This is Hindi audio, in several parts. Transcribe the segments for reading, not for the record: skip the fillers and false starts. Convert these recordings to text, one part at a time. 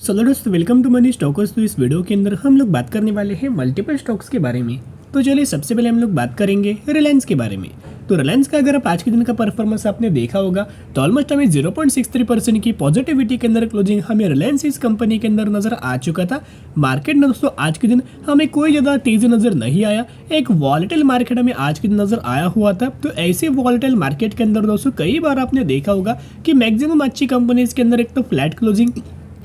हेलो दोस्तों, वेलकम टू मनी स्टॉकर्स। तो इस वीडियो के अंदर हम लोग बात करने वाले हैं मल्टीपल स्टॉक्स के बारे में। तो चलिए सबसे पहले हम लोग बात करेंगे रिलायंस के बारे में। तो रिलायंस का अगर आप आज के दिन का परफॉर्मेंस आपने देखा होगा तो ऑलमोस्ट हमें 0.63% की पॉजिटिविटी के अंदर क्लोजिंग हमें रिलायंस इस कंपनी के अंदर नजर आ चुका था। मार्केट में दोस्तों आज के दिन हमें कोई ज़्यादा तेजी नजर नहीं आया, एक वॉलेटाइल मार्केट हमें आज के दिन नजर आया हुआ था। तो ऐसे वॉलेटाइल मार्केट के अंदर दोस्तों कई बार आपने देखा होगा कि मैक्सिमम अच्छी कंपनीज के अंदर एक तो फ्लैट क्लोजिंग,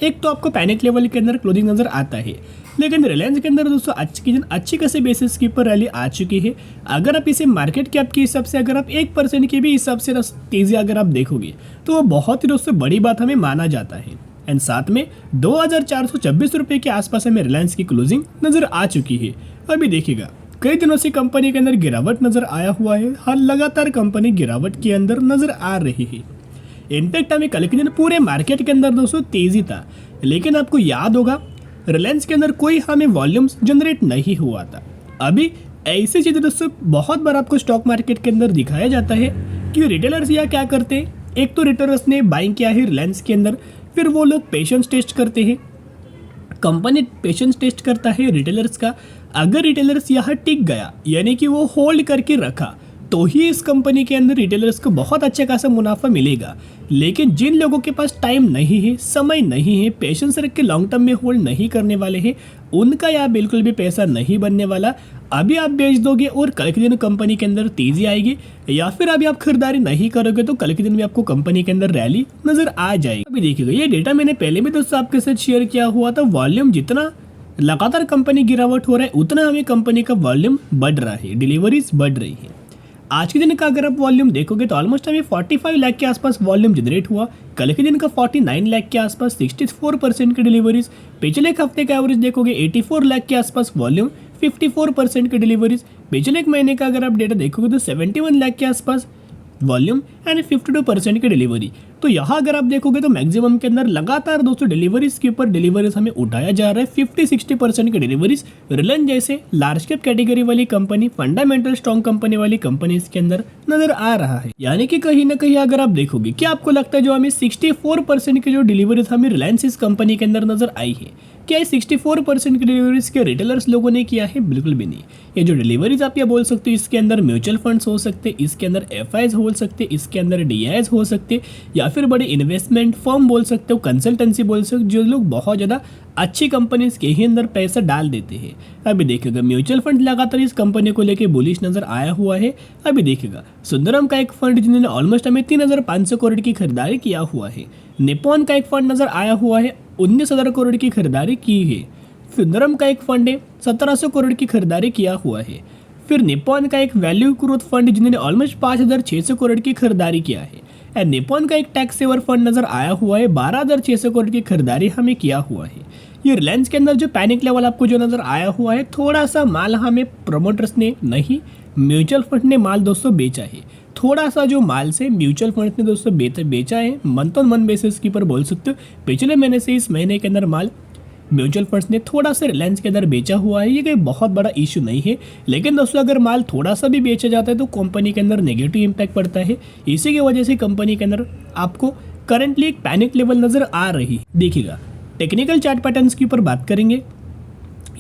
एक तो आपको पैनिक लेवल के अंदर क्लोजिंग नजर आता है। लेकिन रिलायंस के अंदर दोस्तों आज की दिन अच्छी खासी बेसिस के ऊपर रैली आ चुकी है। अगर आप इसे मार्केट कैप के हिसाब से अगर आप 1% के भी हिसाब से तेजी अगर आप देखोगे तो वो बहुत ही दोस्तों बड़ी बात हमें माना जाता है। एंड साथ में 2426 रुपये के आसपास हमें रिलायंस की क्लोजिंग नजर आ चुकी है। अभी देखिएगा कई दिनों से कंपनी के अंदर गिरावट नजर आया हुआ है। हर लगातार कंपनी गिरावट के अंदर नजर आ रही है। इनफैक्ट हमें कल के दिन पूरे मार्केट के अंदर दोस्तों तेजी था, लेकिन आपको याद होगा रिलायंस के अंदर कोई हमें वॉल्यूम्स जनरेट नहीं हुआ था। अभी ऐसी चीज़ें दोस्तों बहुत बार आपको स्टॉक मार्केट के अंदर दिखाया जाता है कि रिटेलर्स या क्या करते हैं। एक तो रिटेलर्स ने बाइंग किया है रिलायंस के अंदर, फिर वो लोग पेशेंस टेस्ट करते हैं, कंपनी पेशेंस टेस्ट करता है रिटेलर्स का। अगर रिटेलर्स यहाँ टिक गया यानी कि वो होल्ड करके रखा तो ही इस कंपनी के अंदर रिटेलर्स को बहुत अच्छा खासा मुनाफा मिलेगा। लेकिन जिन लोगों के पास टाइम नहीं है, समय नहीं है, पेशेंस रख के लॉन्ग टर्म में होल्ड नहीं करने वाले हैं, उनका यहाँ बिल्कुल भी पैसा नहीं बनने वाला। अभी आप बेच दोगे और कल के दिन कंपनी के अंदर तेजी आएगी, या फिर अभी आप खरीदारी नहीं करोगे तो कल के दिन में आपको कंपनी के अंदर रैली नजर आ जाएगी। अभी देखिएगा ये डेटा मैंने पहले भी दोस्तों आपके साथ शेयर किया हुआ था। वॉल्यूम जितना लगातार कंपनी गिरावट हो रहा है उतना हमें कंपनी का वॉल्यूम बढ़ रहा है, डिलीवरीज बढ़ रही है। आज के दिन का अगर आप वॉल्यूम देखोगे तो ऑलमोस्ट हमें 45 लाख के आसपास वॉल्यूम जनरेट हुआ। कल के दिन का 49 लाख के आसपास 64% की डिलीवरीज। पिछले एक हफ्ते का एवरेज देखोगे 84 लाख के आसपास वॉल्यूम, 54% की डिलीवरीज। पिछले एक महीने का अगर आप डेटा देखोगे तो 71 लाख के आसपास वॉल्यूम एंड 52% की डिलीवरी। तो यहाँ अगर आप देखोगे तो मैक्सिमम के अंदर लगातार दोस्तों डिलीवरीज के ऊपर डिलीवरीज हमें उठाया जा रहा है। 50-60% की डिलीवरीज रिलायंस जैसे लार्ज कैप कैटेगरी वाली कंपनी, फंडामेंटल स्ट्रॉन्ग कंपनी वाली कंपनीज के अंदर नजर आ रहा है। यानी कि कहीं ना कहीं अगर आप देखोगे, क्या आपको लगता है जो हमें 64% की जो डिलीवरीज हमें रिलायंस इस कंपनी के अंदर नजर आई है, क्या 64% की डिलीवरीज के रिटेलर्स लोगों ने किया है? बिल्कुल भी नहीं। ये जो डिलीवरीज आप ये बोल सकते हो इसके अंदर म्यूचुअल फंड्स हो सकते, इसके अंदर एफआईज हो सकते, इसके अंदर डीआईज हो सकते, या फिर बड़े इन्वेस्टमेंट फर्म बोल सकते हो, कंसल्टेंसी बोल सकते हो, जो लोग बहुत ज़्यादा अच्छी कंपनीज के ही अंदर पैसा डाल देते हैं। अभी देखिएगा म्यूचुअल फंड लगातार इस कंपनी को लेकर बुलिश नजर आया हुआ है। अभी देखिएगा सुंदरम का एक फंड जिन्होंने ऑलमोस्ट हमें 3500 करोड़ की खरीदारी किया हुआ है। निपॉन का एक फंड नजर आया हुआ है, 19,000 करोड़ की खरीदारी की है। सुंदरम का एक फंड है, 1700 करोड़ की खरीदारी किया हुआ है। फिर निपॉन का एक वैल्यू ग्रोथ फंड जिन्होंने ऑलमोस्ट 5600 करोड़ की खरीदारी किया है। एंड निपॉन का एक टैक्स सेवर फंड नजर आया हुआ है, 12600 करोड़ की खरीदारी हमें किया हुआ है। ये रिलायंस के अंदर जो पैनिक लेवल आपको जो नजर आया हुआ है, थोड़ा सा माल हमें प्रमोटर्स ने नहीं, म्यूचुअल फंड ने माल दोस्तों बेचा है। थोड़ा सा जो माल से म्यूचुअल फंड ने दोस्तों बेचा है, मंथ ऑन मंथ बेसिस के ऊपर बोल सकते हो। पिछले महीने से इस महीने के अंदर माल म्यूचुअल फंड्स ने थोड़ा सा रिलायंस के अंदर बेचा हुआ है। ये कोई बहुत बड़ा इशू नहीं है, लेकिन दोस्तों अगर माल थोड़ा सा भी बेचा जाता है तो कंपनी के अंदर नेगेटिव इम्पैक्ट पड़ता है। इसी की वजह से कंपनी के अंदर आपको करंटली एक पैनिक लेवल नजर आ रही है। देखिएगा टेक्निकल चार्ट पैटर्न्स के ऊपर बात करेंगे।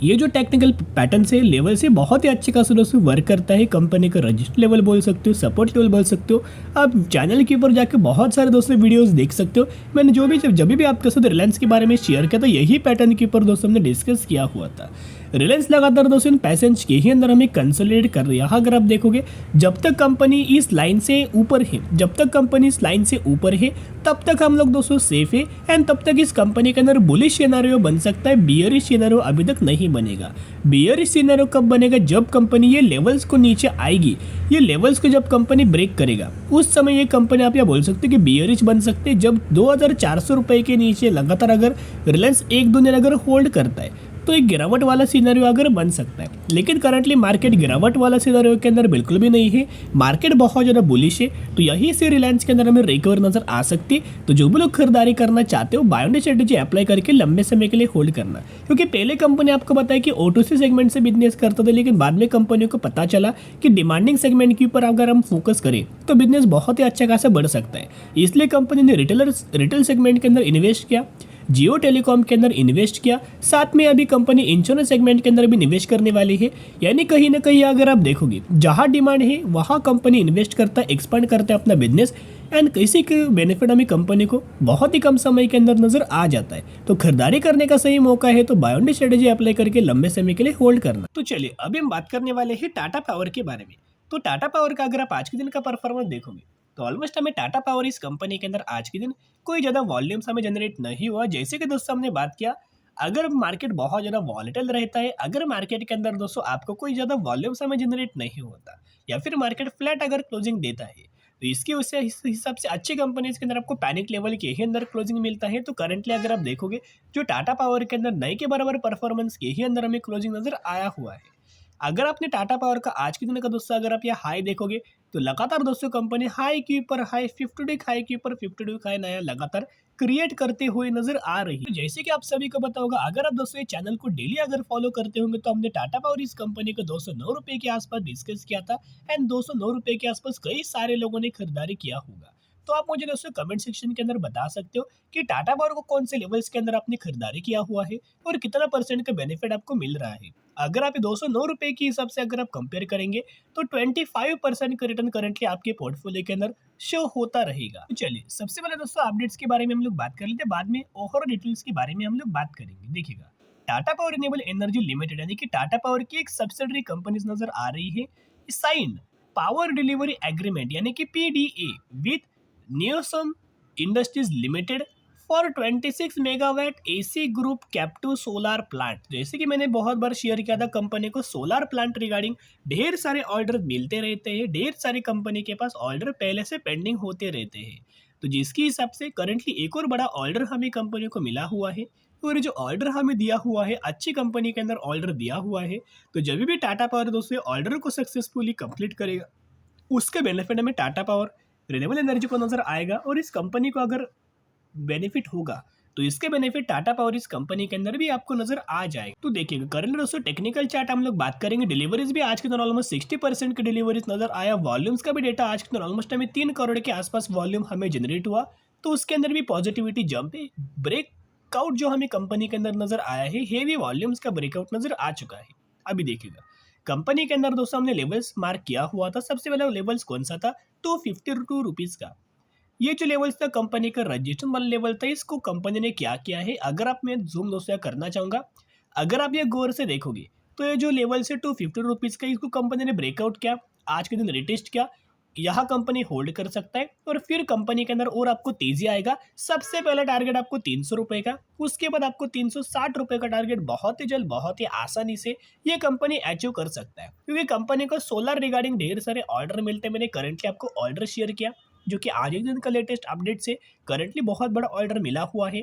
ये जो टेक्निकल पैटर्न से लेवल से बहुत ही अच्छे खासे दोस्तों वर्क करता है। कंपनी का रजिस्टर लेवल बोल सकते हो, सपोर्ट लेवल बोल सकते हो। आप चैनल के ऊपर जाके बहुत सारे दोस्तों वीडियोस देख सकते हो। मैंने जब भी आपके साथ रिलायंस के बारे में शेयर किया था यही पैटर्न के ऊपर दोस्तों हमने डिस्कस किया हुआ था। रिलायंस लगातार दोस्तों इन पैसेंज के ही अंदर हमें कंसोलिडेट कर रही है। अगर आप देखोगे जब तक कंपनी इस लाइन से ऊपर है, जब तक कंपनी इस लाइन से ऊपर है तब तक हम लोग दोस्तों सेफ है। एंड तब तक इस कंपनी के अंदर बुलिश सिनेरियो बन सकता है। बियरिश सिनेरियो अभी तक नहीं बनेगा। बियरिश सिनेरियो कब बनेगा? जब कंपनी ये लेवल्स को नीचे आएगी। ये लेवल्स को जब कंपनी ब्रेक करेगा उस समय ये कंपनी आप यह बोल सकते हो कि बियरिश बन सकते हैं। जब 2400 रुपये के नीचे लगातार अगर रिलायंस 1-2 दिन अगर होल्ड करता है तो एक गिरावट वाला सिनेरियो अगर बन सकता है। लेकिन करंटली मार्केट गिरावट वाला सिनेरियो के अंदर बिल्कुल भी नहीं है। मार्केट बहुत ज़्यादा बुलिश है, तो यहीं से रिलायंस के अंदर हमें रिकवर नजर आ सकती है। तो जो भी लोग खरीदारी करना चाहते हो बाय ऑन स्ट्रेटेजी अप्लाई करके लंबे समय के लिए होल्ड करना, क्योंकि पहले कंपनी आपको बताया कि O2C सेगमेंट से बिजनेस करता था, लेकिन बाद में कंपनियों को पता चला कि डिमांडिंग सेगमेंट के ऊपर अगर हम फोकस करें तो बिजनेस बहुत ही अच्छा खासा बढ़ सकता है। इसलिए कंपनी ने रिटेल सेगमेंट के अंदर इन्वेस्ट किया। जियो टेलीकॉम के अंदर इन्वेस्ट किया, साथ में अभी कंपनी इंश्योरेंस सेगमेंट के अंदर भी निवेश करने वाली है। यानी कहीं ना कहीं अगर आप देखोगे जहां डिमांड है वहां कंपनी इन्वेस्ट करता है, एक्सपांड करता है अपना बिजनेस, एंड किसी के बेनिफिट हमें कंपनी को बहुत ही कम समय के अंदर नजर आ जाता है। तो खरीदारी करने का सही मौका है तो buy on dip strategy apply करके लंबे समय के लिए होल्ड करना। तो चलिए अभी हम बात करने वाले हैं टाटा पावर के बारे में। तो टाटा पावर का अगर आप आज के दिन का परफॉर्मेंस देखोगे तो ऑलमोस्ट हमें टाटा पावर इस कंपनी के अंदर आज के दिन कोई ज़्यादा वॉल्यूम्स हमें जनरेट नहीं हुआ। जैसे कि दोस्तों हमने बात किया, अगर मार्केट बहुत ज़्यादा वॉलेटाइल रहता है, अगर मार्केट के अंदर दोस्तों आपको कोई ज़्यादा वॉल्यूम्स हमें जनरेट नहीं होता या फिर मार्केट फ्लैट अगर क्लोजिंग देता है तो इसकी उससे इस हिसाब से अच्छी कंपनीज के अंदर आपको पैनिक लेवल के ही अंदर क्लोजिंग मिलता है। तो करंटली अगर आप देखोगे जो टाटा पावर के अंदर नए के बराबर परफॉर्मेंस के ही अंदर हमें क्लोजिंग नजर आया हुआ है। अगर आपने टाटा पावर का आज के दिन का दोस्तों अगर आप यह हाई देखोगे तो लगातार दोस्तों कंपनी हाई के ऊपर हाई, 50 डे हाई के ऊपर 50 डे हाई नया लगातार क्रिएट करते हुए नजर आ रही है। तो जैसे कि आप सभी को पता होगा, अगर आप दोस्तों ये चैनल को डेली अगर फॉलो करते होंगे तो हमने टाटा पावर इस कंपनी को 209 रुपए के आसपास डिस्कस किया था एंड 209 रुपए के आसपास कई सारे लोगों ने खरीदारी किया होगा। तो आप मुझे दोस्तों कमेंट सेक्शन के अंदर बता सकते हो कि टाटा पावर को कौन से लेवल्स के अंदर आपने खरीदारी किया हुआ है और कितना परसेंट का बेनिफिट आपको मिल रहा है। अगर आप 209 रुपए के हिसाब से अगर आप कंपेयर करेंगे तो 25% का रिटर्न करंटली आपके पोर्टफोलियो के अंदर शो होता रहेगा। तो चलिए सबसे पहले दोस्तों अपडेट्स के बारे में हम लोग बात कर लेते हैं, बाद में ओवरऑल डिटेल्स के बारे में हम लोग बात करेंगे। देखिएगा, Tata power renewable energy limited यानी कि टाटा पावर की एक सब्सिडरी कंपनीज नजर आ रही है। साइन पावर डिलीवरी एग्रीमेंट यानी कि PDA with Neosym industries limited for 26 megawatt AC group captive solar plant. जैसे कि मैंने बहुत बार शेयर किया था, कंपनी को सोलार प्लांट रिगार्डिंग ढेर सारे ऑर्डर मिलते रहते हैं, ढेर सारी कंपनी के पास ऑर्डर पहले से पेंडिंग होते रहते हैं। तो जिसके हिसाब से करंटली एक और बड़ा ऑर्डर हमें कंपनी को मिला हुआ है और जो ऑर्डर हमें दिया हुआ है अच्छी कंपनी के अंदर ऑर्डर दिया हुआ है। तो जब भी टाटा पावर दोस्तों ऑर्डर को सक्सेसफुली कंप्लीट करेगा उसके बेनिफिट हमें टाटा पावर रिन्यूएबल एनर्जी को नजर आएगा और इस कंपनी को अगर बेनिफिट होगा तो इसके बेनिफिट टाटा पावर इस कंपनी के अंदर भी आपको नजर आ जाएगा। तो देखिएगा करंट दोस्तों टेक्निकल चार्ट हम लोग बात करेंगे। डिलीवरीज भी आज के दिन ऑलमोस्ट 60% की डिलीवरीज नजर आया। वॉल्यूम्स का भी डेटा आज के दिन ऑलमोस्ट हमें 3 करोड़ के आसपास वॉल्यूम हमें जनरेट हुआ, तो उसके अंदर भी पॉजिटिविटी जंप है। ब्रेकआउट जो हमें कंपनी के अंदर नजर आया है, हेवी वॉल्यूम्स का ब्रेकआउट नजर आ चुका है। अभी देखिएगा कंपनी के अंदर दोस्तों हमने लेवल्स मार्क किया हुआ था। सबसे पहला लेवल्स कौन सा था, तो 52 रुपीज का। ये जो लेवल्स था कंपनी का रजिस्ट्रेशन वाला लेवल था। इसको कंपनी ने क्या किया है, अगर आप मैं जूम दोस्तों करना चाहूँगा, अगर आप ये गौर से देखोगे तो ये जो लेवल से 250 रुपीज़ का इसको कंपनी ने ब्रेकआउट किया, आज के दिन रिटेस्ट किया, यहाँ कंपनी होल्ड कर सकता है और फिर कंपनी के अंदर और आपको तेजी आएगा। सबसे पहला टारगेट आपको 300 रुपये का, उसके बाद आपको 360 रुपये का टारगेट बहुत ही जल्द बहुत ही आसानी से ये कंपनी अचीव कर सकता है, क्योंकि कंपनी को सोलर रिगार्डिंग ढेर सारे ऑर्डर मिलते हैं। मैंने करंटली आपको ऑर्डर शेयर किया जो कि आज एक दिन का लेटेस्ट अपडेट से करंटली बहुत बड़ा ऑर्डर मिला हुआ है।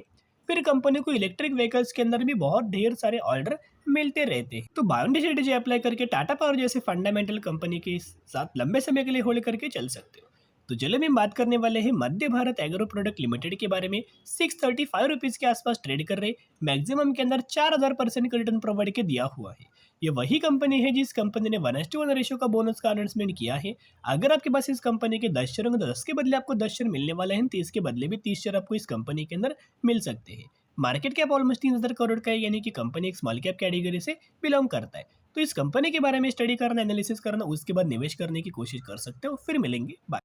फिर कंपनी को इलेक्ट्रिक व्हीकल्स के अंदर भी बहुत ढेर सारे ऑर्डर मिलते रहते हैं। तो बायोंडी स्ट्रेटेजी अप्लाई करके टाटा पावर जैसे फंडामेंटल कंपनी के साथ लंबे समय के लिए होल्ड करके चल सकते हो। तो चलिए हम बात करने वाले हैं मध्य भारत एग्रो प्रोडक्ट लिमिटेड के बारे में। 635 रुपीज़ के आसपास ट्रेड कर रहे, मैक्सिमम के अंदर 4000% का रिटर्न प्रोवाइड के दिया हुआ है। ये वही कंपनी है जिस कंपनी ने 1:1 रेशियो का बोनस का अनाउंसमेंट किया है। अगर आपके पास इस कंपनी के 10 शेयर होंगे तो 10 के बदले आपको 10 शेयर मिलने वाले हैं, 30 के बदले भी 30 शेयर आपको इस कंपनी के अंदर मिल सकते हैं। मार्केट कैप ऑलमोस्ट 3000 करोड़ का है, यानी कि कंपनी एक स्मॉल कैप कैटेगरी से बिलोंग करता है। तो इस कंपनी के बारे में स्टडी करना, एनालिसिस करना, उसके बाद निवेश करने की कोशिश कर सकते हो। फिर मिलेंगे, बाय।